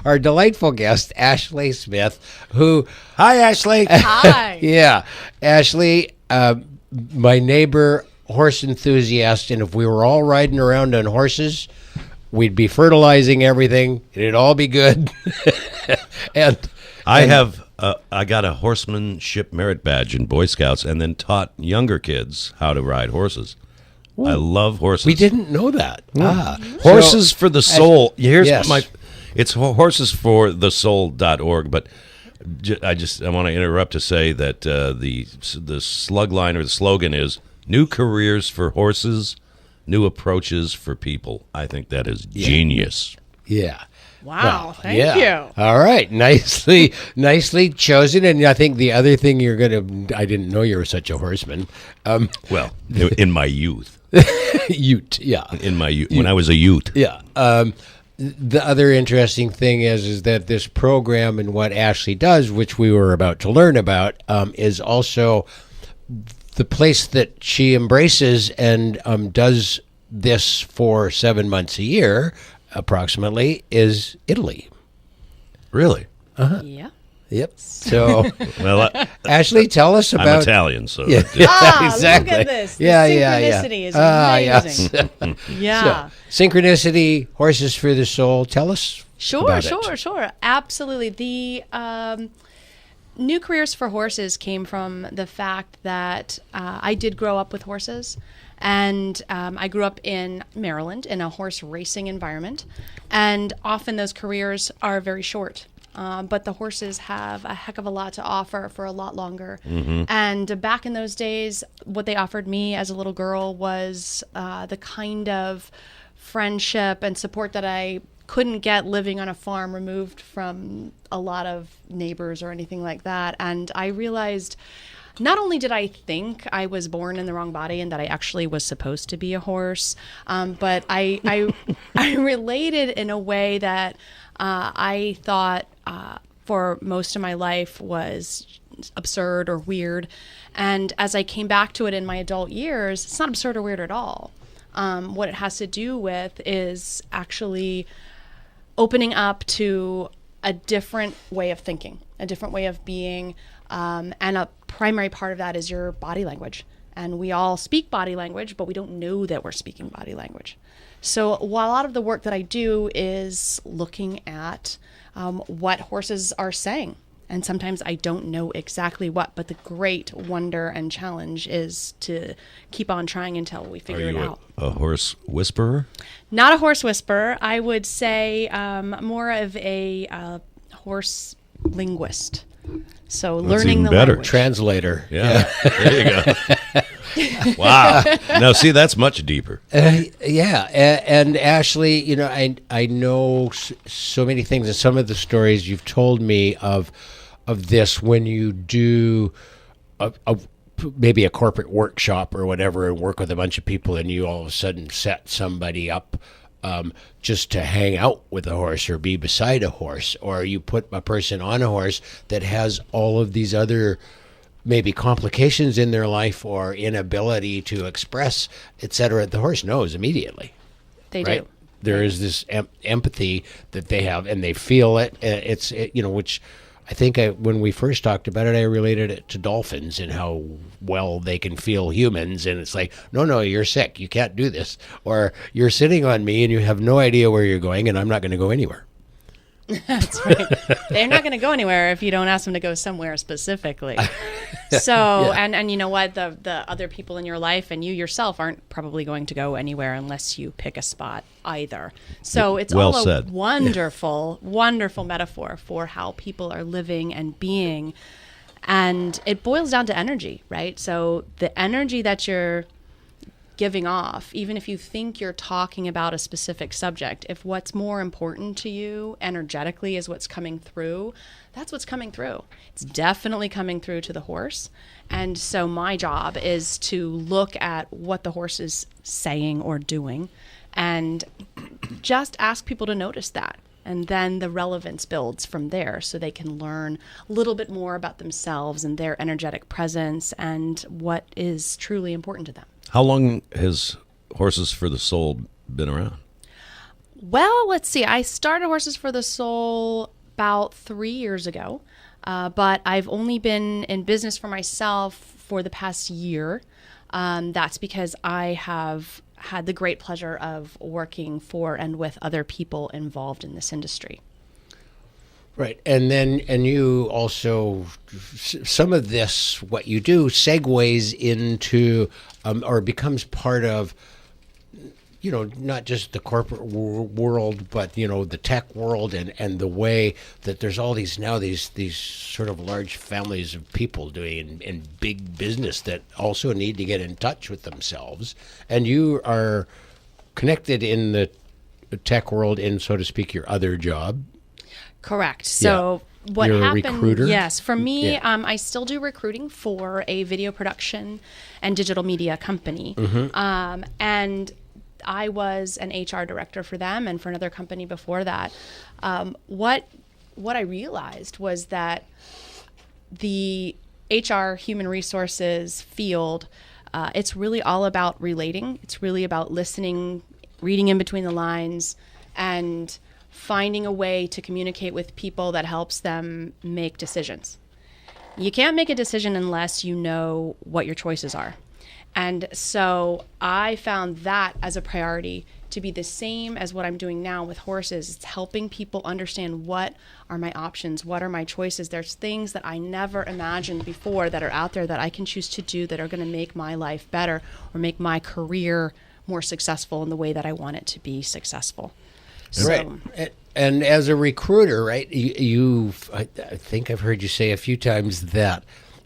our delightful guest, Ashley Smith, who... Hi, Ashley. Hi. Yeah. Ashley, my neighbor, horse enthusiast, and if we were all riding around on horses, we'd be fertilizing everything. It'd all be good. and I got a horsemanship merit badge in Boy Scouts and then taught younger kids how to ride horses. Ooh. I love horses. We didn't know that. Horses for the Soul. Here's yes. It's horsesforthesoul.org, but I want to interrupt to say that the slug line or the slogan is new careers for horses, new approaches for people. I think that is genius. Yeah. Wow, thank you. All right, nicely chosen. And I think the other thing I didn't know you were such a horseman. Well, in my youth. Ute, yeah. In my youth, when I was a ute. Yeah. The other interesting thing is that this program and what Ashley does, which we were about to learn about, is also the place that she embraces and does this for 7 months a year, approximately, is Italy. Really? Uh-huh. Yeah. Yep. So, well, Ashley, tell us about... I'm Italian, so... Yeah. Exactly. Look at this. The synchronicity is amazing. Yeah. So, synchronicity, horses for the soul. Tell us about it. Sure. Absolutely. The New Careers for Horses came from the fact that I did grow up with horses. And I grew up in Maryland in a horse racing environment. And often those careers are very short. But the horses have a heck of a lot to offer for a lot longer. Mm-hmm. And back in those days, what they offered me as a little girl was the kind of friendship and support that I couldn't get living on a farm removed from a lot of neighbors or anything like that. And I realized... Not only did I think I was born in the wrong body and that I actually was supposed to be a horse, but I related in a way that I thought for most of my life was absurd or weird. And as I came back to it in my adult years, it's not absurd or weird at all. What it has to do with is actually opening up to a different way of thinking, a different way of being, and a primary part of that is your body language. And we all speak body language, but we don't know that we're speaking body language. So while a lot of the work that I do is looking at what horses are saying, and sometimes I don't know exactly what, but the great wonder and challenge is to keep on trying until we figure it out. A horse whisperer? Not a horse whisperer. I would say more of a horse linguist. So That's learning even the better. language. Translator. Yeah, there you go. Wow. No, see, that's much deeper. Yeah, and Ashley, I know so many things, and some of the stories you've told me of this when you do maybe a corporate workshop or whatever and work with a bunch of people, and you all of a sudden set somebody up just to hang out with a horse or be beside a horse, or you put a person on a horse that has all of these other maybe complications in their life or inability to express, etc. The horse knows immediately. They right? do. There is this empathy that they have, and they feel it. Which I think when we first talked about it, I related it to dolphins and how well they can feel humans. And it's like, no, you're sick. You can't do this. Or you're sitting on me and you have no idea where you're going, and I'm not going to go anywhere. That's right. They're not going to go anywhere if you don't ask them to go somewhere specifically. So, yeah. and you know what? The other people in your life and you yourself aren't probably going to go anywhere unless you pick a spot either. So it's well all said. A wonderful, wonderful metaphor for how people are living and being. And it boils down to energy, right? So the energy that you're giving off, even if you think you're talking about a specific subject, if what's more important to you energetically is what's coming through, that's what's coming through. It's definitely coming through to the horse. And so my job is to look at what the horse is saying or doing and just ask people to notice that. And then the relevance builds from there so they can learn a little bit more about themselves and their energetic presence and what is truly important to them. How long has Horses for the Soul been around? Well, let's see. I started Horses for the Soul about 3 years ago, but I've only been in business for myself for the past year. That's because I have had the great pleasure of working for and with other people involved in this industry. Right. And you also, some of this, what you do, segues into or becomes part of, not just the corporate world, but, the tech world and the way that there's all these sort of large families of people doing in big business that also need to get in touch with themselves. And you are connected in the tech world in, so to speak, your other job. Correct. So what You're happened? a recruiter? Yes, for me, I still do recruiting for a video production and digital media company, and I was an HR director for them and for another company before that. What I realized was that the HR human resources field, it's really all about relating. It's really about listening, reading in between the lines, and finding a way to communicate with people that helps them make decisions. You can't make a decision unless you know what your choices are. And so I found that as a priority to be the same as what I'm doing now with horses. It's helping people understand what are my options, what are my choices. There's things that I never imagined before that are out there that I can choose to do that are going to make my life better or make my career more successful in the way that I want it to be successful. So, right. And as a recruiter, right, I think I've heard you say a few times that,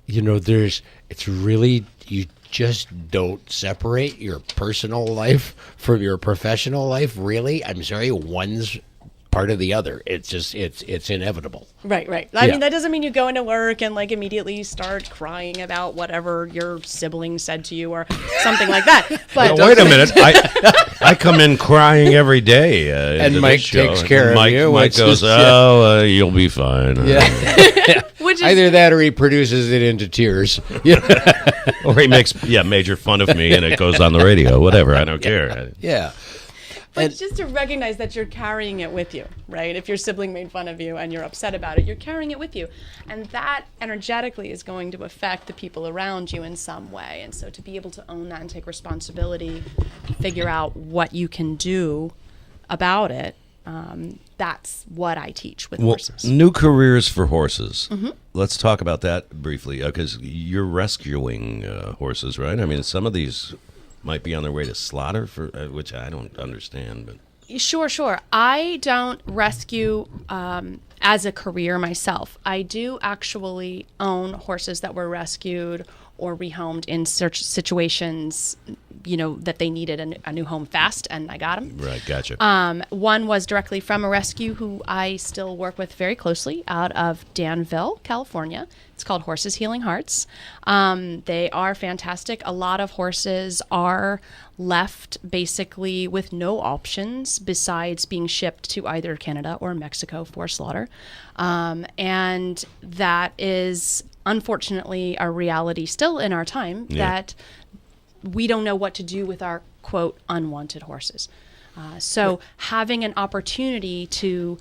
it's really, you just don't separate your personal life from your professional life, really. I'm sorry, one's part of the other. It's just, it's inevitable. Right. I mean, that doesn't mean you go into work and immediately start crying about whatever your sibling said to you or something like that. But wait a minute. I come in crying every day. And Mike takes care of you. Mike goes, you'll be fine. Yeah. Which is, either that or he produces it into tears. Or he makes major fun of me and it goes on the radio. Whatever. I don't care. Yeah. But just to recognize that you're carrying it with you, right? If your sibling made fun of you and you're upset about it, you're carrying it with you. And that energetically is going to affect the people around you in some way. And so to be able to own that and take responsibility, figure out what you can do about it, that's what I teach with horses. New careers for horses. Mm-hmm. Let's talk about that briefly, because you're rescuing horses, right? I mean, some of these might be on their way to slaughter, which I don't understand. But Sure. I don't rescue as a career myself. I do actually own horses that were rescued or rehomed in search situations, that they needed a new home fast, and I got them. Right, gotcha. One was directly from a rescue who I still work with very closely out of Danville, California. It's called Horses Healing Hearts. They are fantastic. A lot of horses are left basically with no options besides being shipped to either Canada or Mexico for slaughter. And that is unfortunately a reality still in our time, that we don't know what to do with our, quote, unwanted horses. So having an opportunity to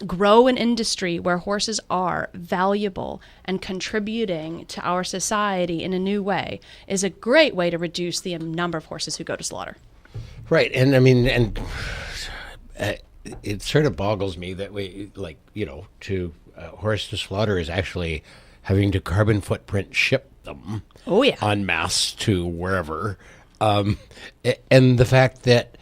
grow an industry where horses are valuable and contributing to our society in a new way is a great way to reduce the number of horses who go to slaughter. Right. And I mean, it sort of boggles me that we, to horse to slaughter is actually having to carbon footprint ship them en masse to wherever. And the fact that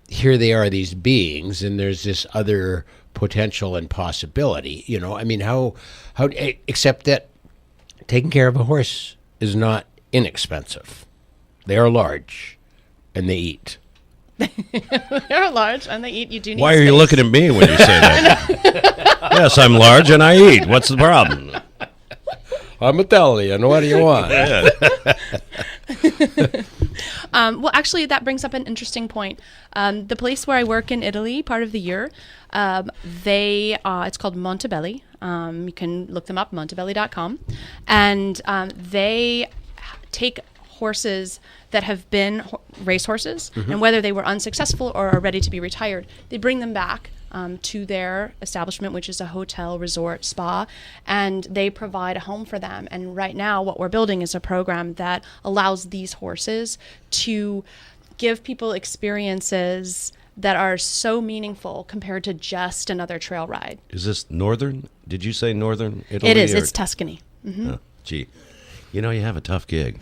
here they are, these beings, and there's this other potential and possibility, I mean, how except that taking care of a horse is not inexpensive. They are large and they eat. They're large and they eat. You do need Why are you looking at me when you say that? Yes, I'm large and I eat. What's the problem? I'm Italian. What do you want? Well, actually, that brings up an interesting point. The place where I work in Italy, part of the year, it's called Montebello. You can look them up, montebello.com. And they take horses that have been racehorses, and whether they were unsuccessful or are ready to be retired, they bring them back to their establishment, which is a hotel, resort, spa, and they provide a home for them. And right now, what we're building is a program that allows these horses to give people experiences that are so meaningful compared to just another trail ride. Is this northern? Did you say northern Italy? It is. or- It's Tuscany. Oh, gee, you have a tough gig.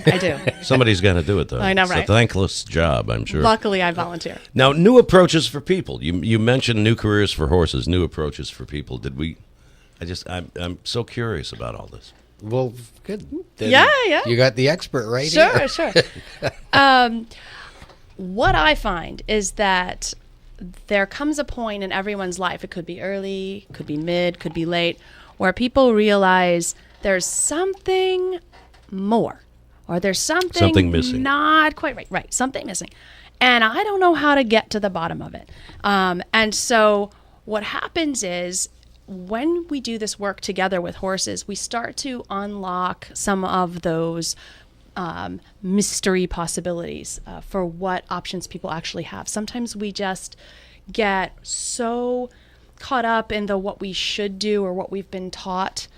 I do. Somebody's got to do it, though. I know, It's right? a thankless job, I'm sure. Luckily, I volunteer. Now, new approaches for people. You mentioned new careers for horses, new approaches for people. Did we? I'm so curious about all this. Well, good. Then Yeah. You got the expert right here. Sure. What I find is that there comes a point in everyone's life, it could be early, could be mid, could be late, where people realize there's something more, or there's something missing. not quite right. Right, something missing. And I don't know how to get to the bottom of it. And so what happens is, when we do this work together with horses, we start to unlock some of those mystery possibilities for what options people actually have. Sometimes we just get so caught up in what we should do or what we've been taught.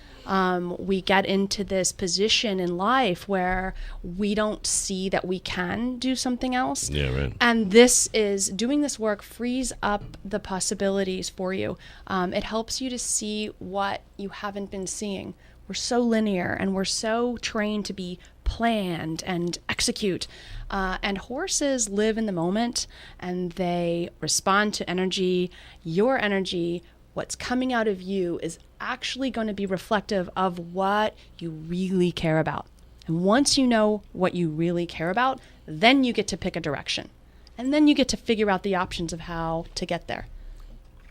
We get into this position in life where we don't see that we can do something else. Yeah, right. And doing this work frees up the possibilities for you. It helps you to see what you haven't been seeing. We're so linear and we're so trained to be planned and execute. And horses live in the moment and they respond to energy. Your energy, what's coming out of you, is actually going to be reflective of what you really care about. And once you know what you really care about, then you get to pick a direction. And then you get to figure out the options of how to get there.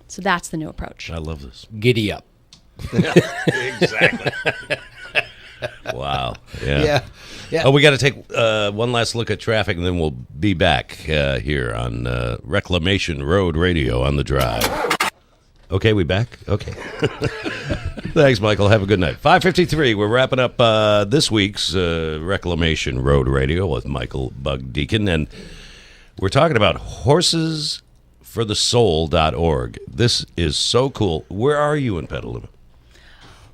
So that's the new approach. I love this. Giddy up. Exactly. Wow. Yeah. Yeah. Oh, we got to take one last look at traffic, and then we'll be back here on Reclamation Road Radio on the Drive. Okay, we back? Okay. Thanks, Michael. Have a good night. 5:53. We're wrapping up this week's Reclamation Road Radio with Michael Bug Deacon, and we're talking about horsesforthesoul.org. This is so cool. Where are you in Petaluma?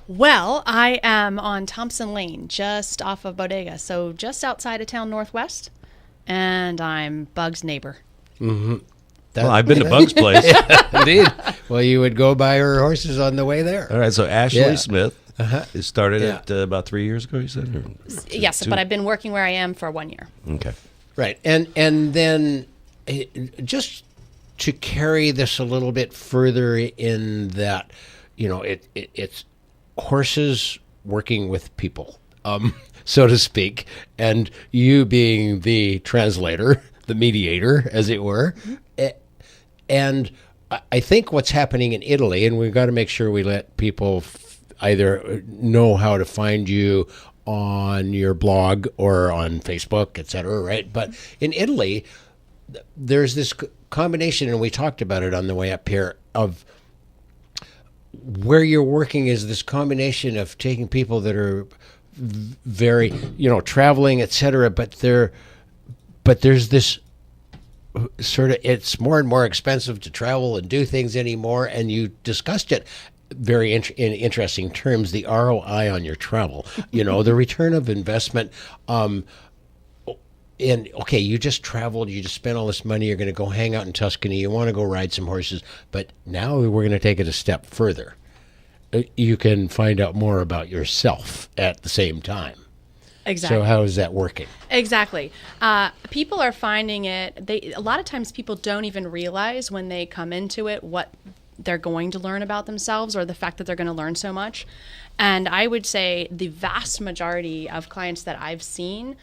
Well, I am on Thompson Lane, just off of Bodega, so just outside of town northwest, and I'm Bug's neighbor. Well, I've been to Bug's place. Indeed. Well, you would go buy her horses on the way there. All right, so Ashley Yeah. Smith it started Yeah. at about 3 years ago, you said? Or Yes, two? but I've been working where I am for 1 year. Okay. Right. And then just to carry this a little bit further in that, it's horses working with people, so to speak, and you being the translator, the mediator, as it were. And I think what's happening in Italy, and we've got to make sure we let people either know how to find you on your blog or on Facebook, et cetera, right? But in Italy, there's this combination, and we talked about it on the way up here, of where you're working is this combination of taking people that are very, traveling, et cetera, but there's this sort of, it's more and more expensive to travel and do things anymore, and you discussed it very in interesting terms, the ROI on your travel, the return of investment. And okay, you just traveled, you just spent all this money, you're going to go hang out in Tuscany, you want to go ride some horses, but now we're going to take it a step further. You can find out more about yourself at the same time. Exactly. So how is that working? Exactly. People are finding it. A lot of times people don't even realize when they come into it what they're going to learn about themselves, or the fact that they're going to learn so much. And I would say the vast majority of clients that I've seen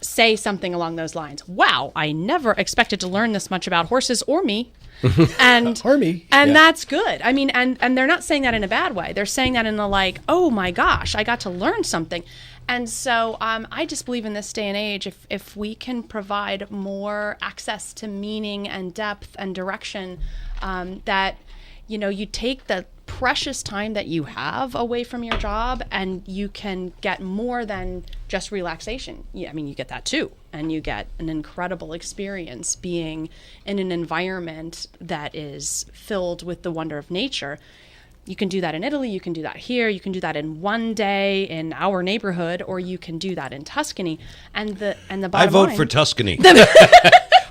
say something along those lines. Wow, I never expected to learn this much about horses or me. And Or me. And Yeah. that's good. I mean, and they're not saying that in a bad way. They're saying that in the like, oh my gosh, I got to learn something. And so I just believe in this day and age, if we can provide more access to meaning and depth and direction, that, you take the precious time that you have away from your job, and you can get more than just relaxation. Yeah, I mean, you get that too, and you get an incredible experience being in an environment that is filled with the wonder of nature. You can do that in Italy, you can do that here, you can do that in one day in our neighborhood, or you can do that in Tuscany. And the bottom I vote line, for Tuscany.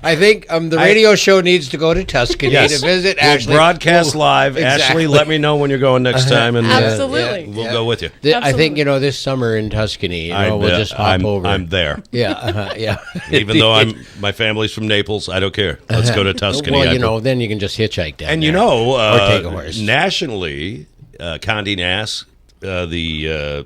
I think the radio show needs to go to Tuscany Yes. to visit We'll Ashley. broadcast We'll- live. Exactly. Ashley, let me know when you're going next time, and Absolutely. we'll go with you. I think this summer in Tuscany, we'll just hop I'm, over. I'm there. Yeah, yeah. Even though my family's from Naples, I don't care. Let's go to Tuscany. Well, then you can just hitchchike down and there. or take a horse. nationally, Condé Nast, the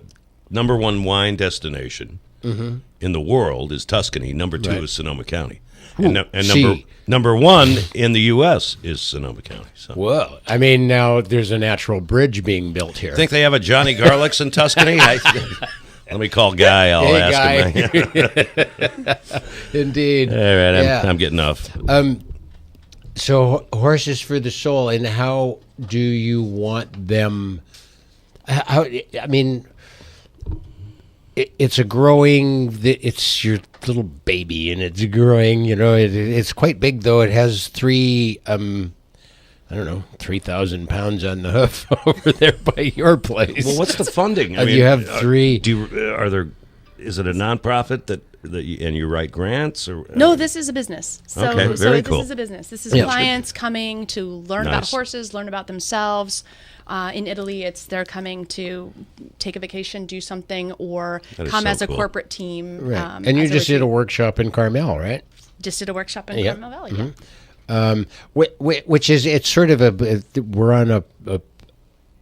number one wine destination in the world is Tuscany. Number two is Sonoma County. And see. number one in the U.S. is Sonoma County. So. Whoa. I mean, now there's a natural bridge being built here. Think they have a Johnny Garlic's in Tuscany? Let me call Guy. I'll ask him. Indeed. All right, Yeah. I'm getting off. So, horses for the soul, and how do you want them? I mean, it's a growing. It's your little baby, and it's growing. It's quite big, though. It has 3,000 pounds on the hoof over there by your place. Well, what's the funding? You have three. Is it a nonprofit that you write grants or? No, this is a business. So, Okay, very this cool. is a business. This is Yeah. clients coming to learn about Nice. horses, learn about themselves. In Italy, they're coming to take a vacation, do something, or That is come so as a cool. corporate team. Right. And you as just did a retreat. workshop in Carmel, right? Just did a workshop in Yeah. Carmel Valley. Yeah. Which is, it's sort of we're on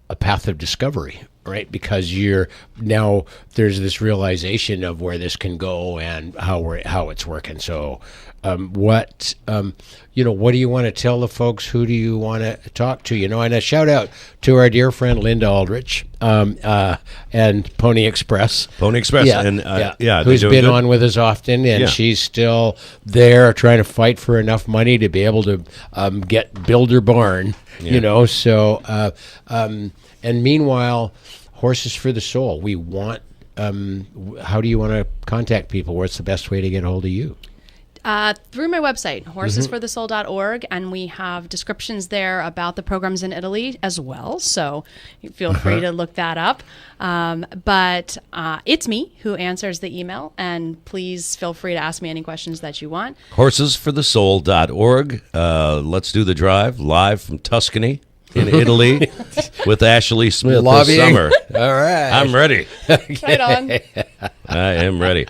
a path of discovery, right? Because there's this realization of where this can go and how it's working. So, what do you want to tell the folks? Who do you want to talk to? And a shout out to our dear friend Linda Aldrich, and Pony Express. Pony Express, and they're who's doing been good. on with us often, and Yeah. she's still there trying to fight for enough money to be able to build her barn. Yeah. So and meanwhile, Horses for the Soul. We want. How do you want to contact people? What's the best way to get a hold of you? Through my website, horsesforthesoul.org, and we have descriptions there about the programs in Italy as well. So feel free to look that up. But it's me who answers the email, and please feel free to ask me any questions that you want. Horsesforthesoul.org. Let's do the drive live from Tuscany in Italy with Ashley Smith this Lobbying. summer. All right. I'm ready. Right on. I am ready.